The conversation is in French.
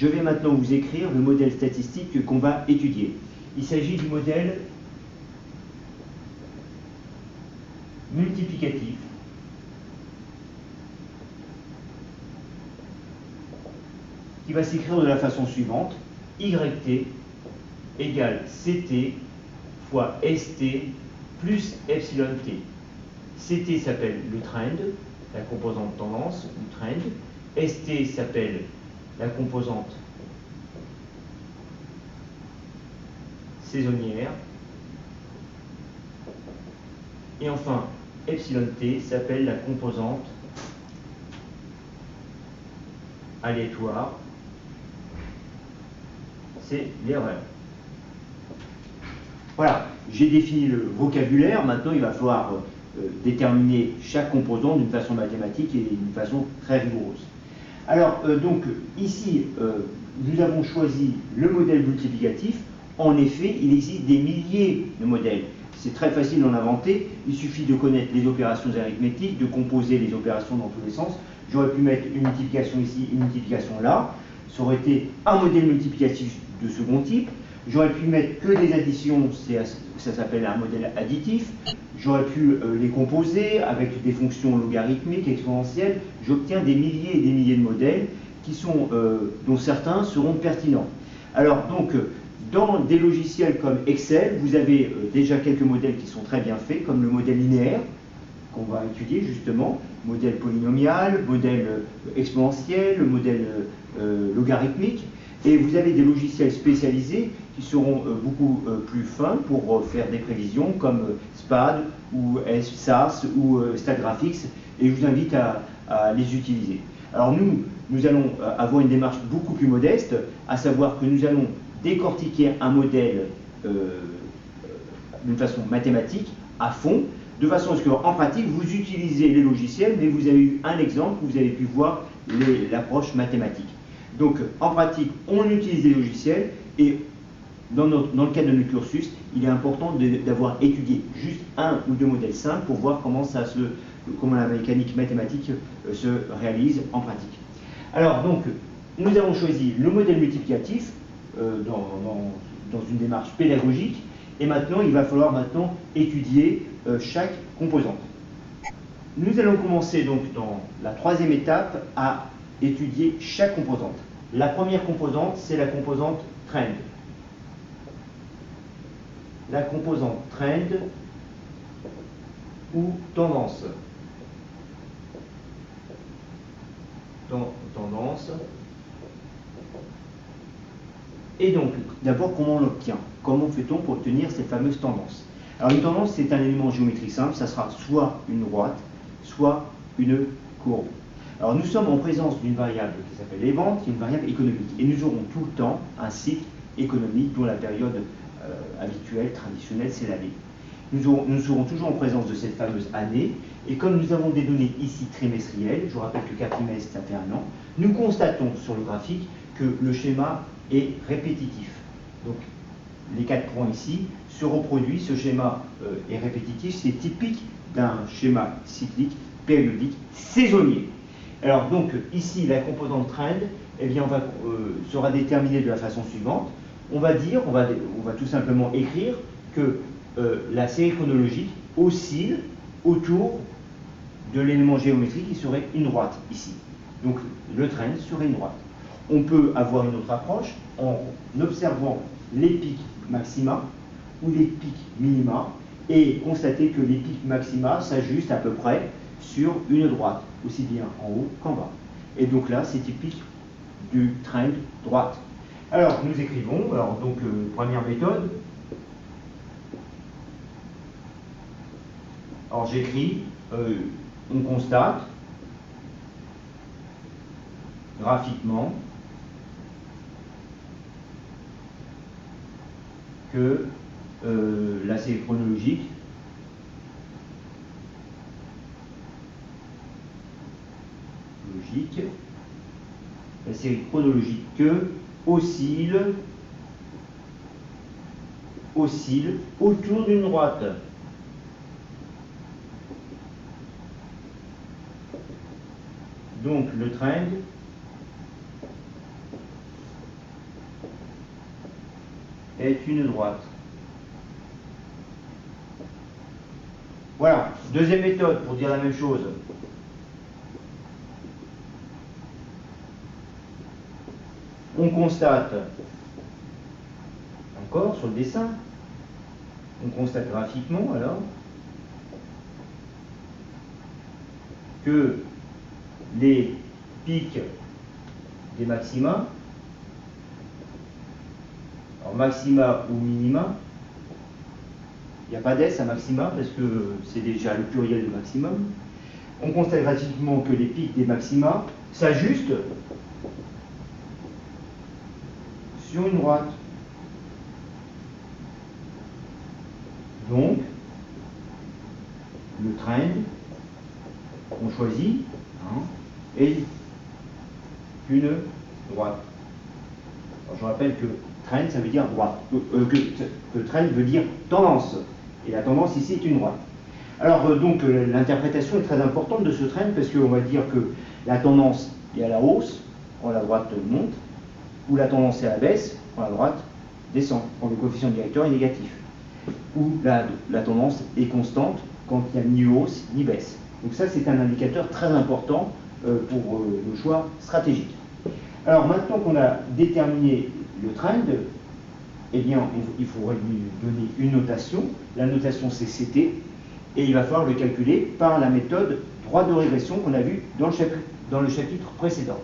je vais maintenant vous écrire le modèle statistique qu'on va étudier. Il s'agit du modèle multiplicatif qui va s'écrire de la façon suivante: YT égale CT fois ST plus epsilon T. CT s'appelle le trend, la composante tendance ou trend. ST s'appelle la composante saisonnière. Et enfin, epsilon T s'appelle la composante aléatoire. C'est l'erreur. Voilà, j'ai défini le vocabulaire. Maintenant, il va falloir déterminer chaque composant d'une façon mathématique et d'une façon très rigoureuse. Alors, donc, ici, nous avons choisi le modèle multiplicatif. En effet, il existe des milliers de modèles. C'est très facile d'en inventer. Il suffit de connaître les opérations arithmétiques, de composer les opérations dans tous les sens. J'aurais pu mettre une multiplication ici, une multiplication là. Ça aurait été un modèle multiplicatif de second type. J'aurais pu mettre que des additions, ça s'appelle un modèle additif. J'aurais pu les composer avec des fonctions logarithmiques, exponentielles. J'obtiens des milliers et des milliers de modèles qui sont, dont certains seront pertinents. Alors donc, dans des logiciels comme Excel, vous avez déjà quelques modèles qui sont très bien faits, comme le modèle linéaire, qu'on va étudier justement, modèle polynomial, modèle exponentiel, modèle logarithmique. Et vous avez des logiciels spécialisés qui seront beaucoup plus fins pour faire des prévisions comme SPAD ou SAS ou StatGraphics, et je vous invite à les utiliser. Alors nous allons avoir une démarche beaucoup plus modeste, à savoir que nous allons décortiquer un modèle d'une façon mathématique à fond, de façon à ce qu'en pratique vous utilisez les logiciels, mais vous avez eu un exemple où vous avez pu voir l'approche mathématique. Donc, en pratique, on utilise des logiciels et dans le cadre de notre cursus, il est important d'avoir étudié juste un ou deux modèles simples pour voir comment la mécanique mathématique se réalise en pratique. Alors, donc, nous avons choisi le modèle multiplicatif dans une démarche pédagogique et maintenant, il va falloir étudier chaque composante. Nous allons commencer donc dans la troisième étape à étudier chaque composante. La première composante, c'est la composante trend. La composante trend ou tendance. Tendance. Et donc, d'abord, comment on l'obtient? Comment fait-on pour obtenir cette fameuse tendance? Alors, une tendance, c'est un élément géométrique simple. Ça sera soit une droite, soit une courbe. Alors nous sommes en présence d'une variable qui s'appelle les ventes, qui est une variable économique. Et nous aurons tout le temps un cycle économique dont la période habituelle, traditionnelle, c'est l'année. Nous serons toujours en présence de cette fameuse année. Et comme nous avons des données ici trimestrielles, je vous rappelle que 4 trimestres, ça fait un an, nous constatons sur le graphique que le schéma est répétitif. Donc les 4 points ici se reproduisent, ce schéma est répétitif, c'est typique d'un schéma cyclique, périodique, saisonnier. Alors donc ici la composante trend sera déterminée de la façon suivante. On va tout simplement écrire que la série chronologique oscille autour de l'élément géométrique qui serait une droite ici. Donc le trend serait une droite. On peut avoir une autre approche en observant les pics maxima ou les pics minima et constater que les pics maxima s'ajustent à peu près sur une droite, aussi bien en haut qu'en bas. Et donc là, c'est typique du trend droite. Alors, nous écrivons, première méthode. Alors, j'écris, on constate, graphiquement, que la série chronologique la série chronologique oscille autour d'une droite. Donc le trend est une droite. Voilà, deuxième méthode pour dire la même chose. On constate, encore sur le dessin, on constate graphiquement alors que les pics des maxima, alors maxima ou minima, il n'y a pas d'S à maxima parce que c'est déjà le pluriel de maximum. On constate graphiquement que les pics des maxima s'ajustent sur une droite. Donc, le trend qu'on choisit est une droite. Alors, je rappelle que trend, ça veut dire droite. Que trend veut dire tendance. Et la tendance ici est une droite. Alors, donc, l'interprétation est très importante de ce trend parce qu'on va dire que la tendance est à la hausse quand la droite monte, ou la tendance est à la baisse quand la droite descend, quand le coefficient directeur est négatif, ou la tendance est constante quand il n'y a ni hausse ni baisse. Donc ça, c'est un indicateur très important pour le choix stratégique. Alors maintenant qu'on a déterminé le trend, eh bien, il faudrait lui donner une notation. La notation, c'est CT, et il va falloir le calculer par la méthode droite de régression qu'on a vue dans le chapitre précédent.